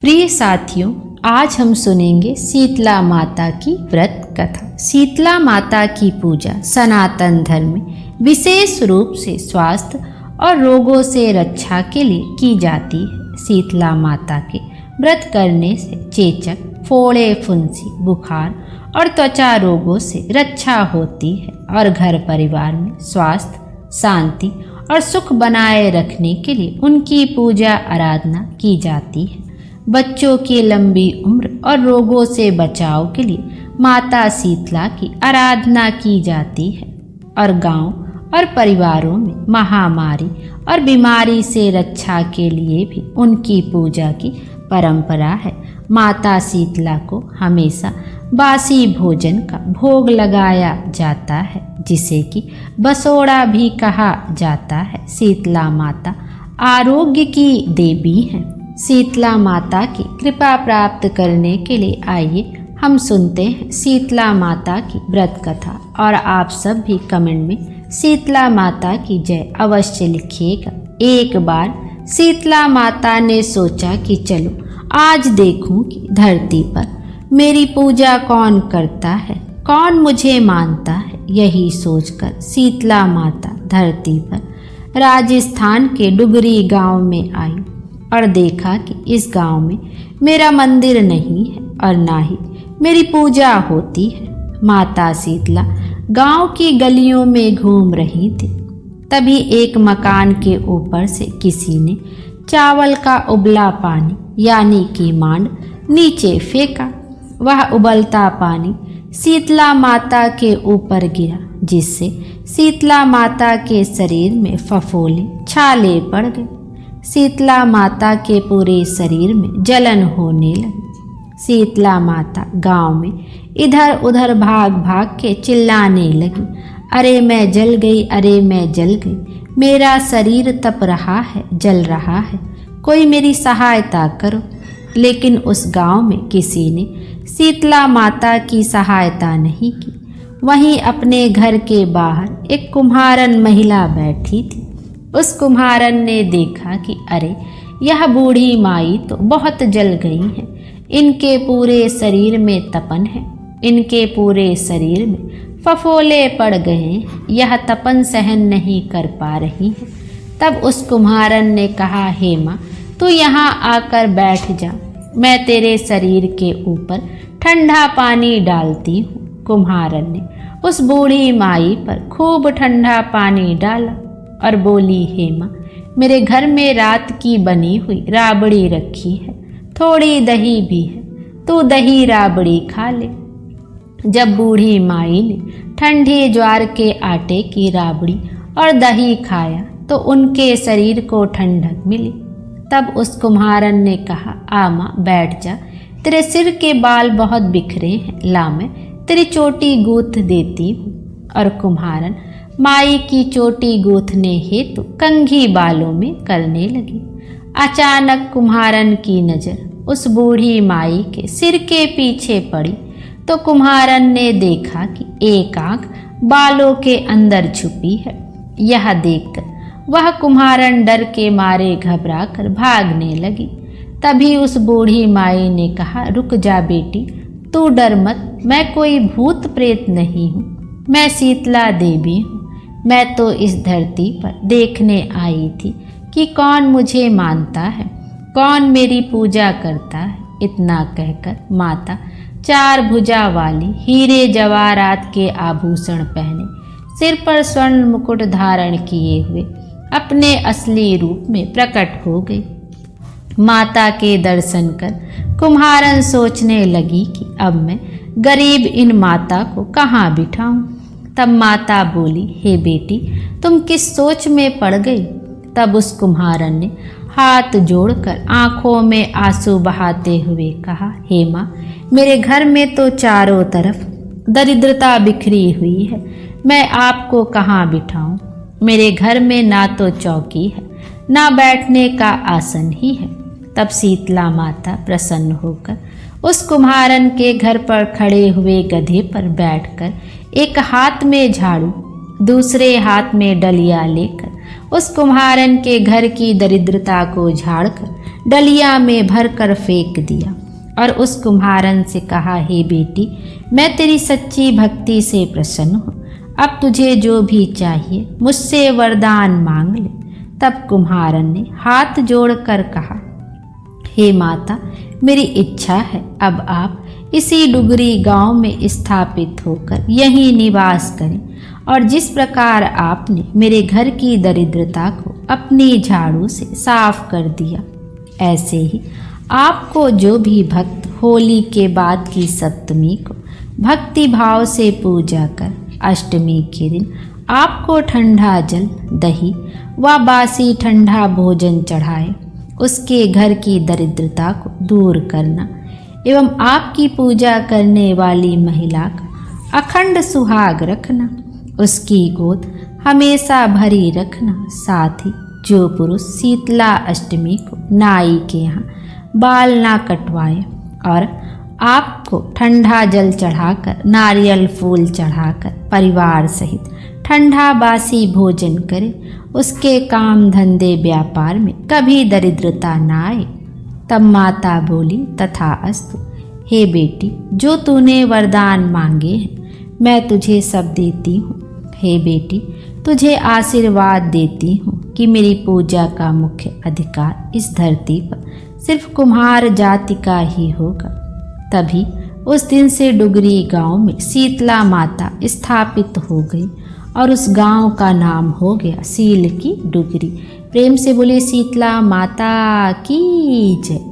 प्रिय साथियों, आज हम सुनेंगे शीतला माता की व्रत कथा। शीतला माता की पूजा सनातन धर्म में विशेष रूप से स्वास्थ्य और रोगों से रक्षा के लिए की जाती है। शीतला माता के व्रत करने से चेचक, फोड़े, फुंसी, बुखार और त्वचा रोगों से रक्षा होती है और घर परिवार में स्वास्थ्य, शांति और सुख बनाए रखने के लिए उनकी पूजा आराधना की जाती है। बच्चों की लंबी उम्र और रोगों से बचाव के लिए माता शीतला की आराधना की जाती है और गांव और परिवारों में महामारी और बीमारी से रक्षा के लिए भी उनकी पूजा की परंपरा है। माता शीतला को हमेशा बासी भोजन का भोग लगाया जाता है, जिसे कि बसोड़ा भी कहा जाता है। शीतला माता आरोग्य की देवी है। शीतला माता की कृपा प्राप्त करने के लिए आइए हम सुनते हैं शीतला माता की व्रत कथा। और आप सब भी कमेंट में शीतला माता की जय अवश्य लिखिएगा। एक बार शीतला माता ने सोचा कि चलो आज देखूं कि धरती पर मेरी पूजा कौन करता है, कौन मुझे मानता है। यही सोचकर शीतला माता धरती पर राजस्थान के डुगरी गांव में आई और देखा कि इस गांव में मेरा मंदिर नहीं है और ना ही मेरी पूजा होती है। माता शीतला गांव की गलियों में घूम रही थी। तभी एक मकान के ऊपर से किसी ने चावल का उबला पानी यानी कि मांड नीचे फेंका। वह उबलता पानी शीतला माता के ऊपर गिरा, जिससे शीतला माता के शरीर में फफोले छाले पड़ गए। शीतला माता के पूरे शरीर में जलन होने लगी। शीतला माता गांव में इधर उधर भाग भाग के चिल्लाने लगी, अरे मैं जल गई, अरे मैं जल गई, मेरा शरीर तप रहा है, जल रहा है, कोई मेरी सहायता करो। लेकिन उस गांव में किसी ने शीतला माता की सहायता नहीं की। वहीं अपने घर के बाहर एक कुम्हारन महिला बैठी थी। उस कुम्हारन ने देखा कि अरे यह बूढ़ी माई तो बहुत जल गई है, इनके पूरे शरीर में तपन है, इनके पूरे शरीर में फफोले पड़ गए हैं, यह तपन सहन नहीं कर पा रही है। तब उस कुम्हारन ने कहा, हे माँ तू यहाँ आकर बैठ जा, मैं तेरे शरीर के ऊपर ठंडा पानी डालती हूँ। कुम्हारन ने उस बूढ़ी माई पर खूब ठंडा पानी डाला और बोली, हे माँ मेरे घर में रात की बनी हुई राबड़ी रखी है, थोड़ी दही भी है, तू दही राबड़ी खा ले। जब बूढ़ी माई ने ठंडे ज्वार के आटे की राबड़ी और दही खाया तो उनके शरीर को ठंडक मिली। तब उस कुम्हारन ने कहा, आ माँ बैठ जा, तेरे सिर के बाल बहुत बिखरे हैं, ला मैं तेरी चोटी गूंथ देती हूँ। और कुम्हारन माई की चोटी गूंथने हेतु कंघी बालों में करने लगी। अचानक कुम्हारन की नज़र उस बूढ़ी माई के सिर के पीछे पड़ी तो कुम्हारन ने देखा कि एक आंख बालों के अंदर छुपी है। यह देखकर वह कुम्हारन डर के मारे घबरा कर भागने लगी। तभी उस बूढ़ी माई ने कहा, रुक जा बेटी, तू डर मत, मैं कोई भूत प्रेत नहीं हूँ, मैं शीतला देवी हूँ। मैं तो इस धरती पर देखने आई थी कि कौन मुझे मानता है, कौन मेरी पूजा करता है। इतना कहकर माता चार भुजा वाली हीरे जवाहरात के आभूषण पहने, सिर पर स्वर्ण मुकुट धारण किए हुए अपने असली रूप में प्रकट हो गई। माता के दर्शन कर कुम्हारन सोचने लगी कि अब मैं गरीब इन माता को कहाँ बिठाऊं। तब माता बोली, हे बेटी तुम किस सोच में पड़ गई। तब उस कुम्हारन ने हाथ जोड़कर आंखों में आंसू बहाते हुए कहा, हे माँ मेरे घर में तो चारों तरफ दरिद्रता बिखरी हुई है, मैं आपको कहाँ बिठाऊं। मेरे घर में ना तो चौकी है, ना बैठने का आसन ही है। तब शीतला माता प्रसन्न होकर उस कुम्हारन के घर पर खड़े हुए गधे पर बैठकर एक हाथ में झाड़ू, दूसरे हाथ में डलिया लेकर उस कुम्हारन के घर की दरिद्रता को झाड़कर डलिया में भरकर फेंक दिया और उस कुम्हारन से कहा, हे बेटी, मैं तेरी सच्ची भक्ति से प्रसन्न हूँ। अब तुझे जो भी चाहिए मुझसे वरदान मांग ले। तब कुम्हारन ने हाथ जोड़कर कहा, हे माता, मेरी इच्छा है अब आप इसी डुगरी गांव में स्थापित होकर यहीं निवास करें और जिस प्रकार आपने मेरे घर की दरिद्रता को अपनी झाड़ू से साफ कर दिया, ऐसे ही आपको जो भी भक्त होली के बाद की सप्तमी को भक्ति भाव से पूजा कर अष्टमी के दिन आपको ठंडा जल, दही व बासी ठंडा भोजन चढ़ाए, उसके घर की दरिद्रता को दूर करना एवं आपकी पूजा करने वाली महिला का अखंड सुहाग रखना, उसकी गोद हमेशा भरी रखना। साथ ही जो पुरुष शीतला अष्टमी को नाई के यहाँ बाल ना कटवाए और आपको ठंडा जल चढ़ाकर, नारियल फूल चढ़ाकर परिवार सहित ठंडा बासी भोजन करे, उसके काम धंधे व्यापार में कभी दरिद्रता न आए। तब माता बोली, तथास्तु। हे बेटी, जो तूने वरदान मांगे हैं मैं तुझे सब देती हूँ। हे बेटी, तुझे आशीर्वाद देती हूँ कि मेरी पूजा का मुख्य अधिकार इस धरती पर सिर्फ कुम्हार जाति का ही होगा। तभी उस दिन से डुगरी गांव में शीतला माता स्थापित हो गई और उस गांव का नाम हो गया सील की डुगरी। प्रेम से बोले शीतला माता की जय।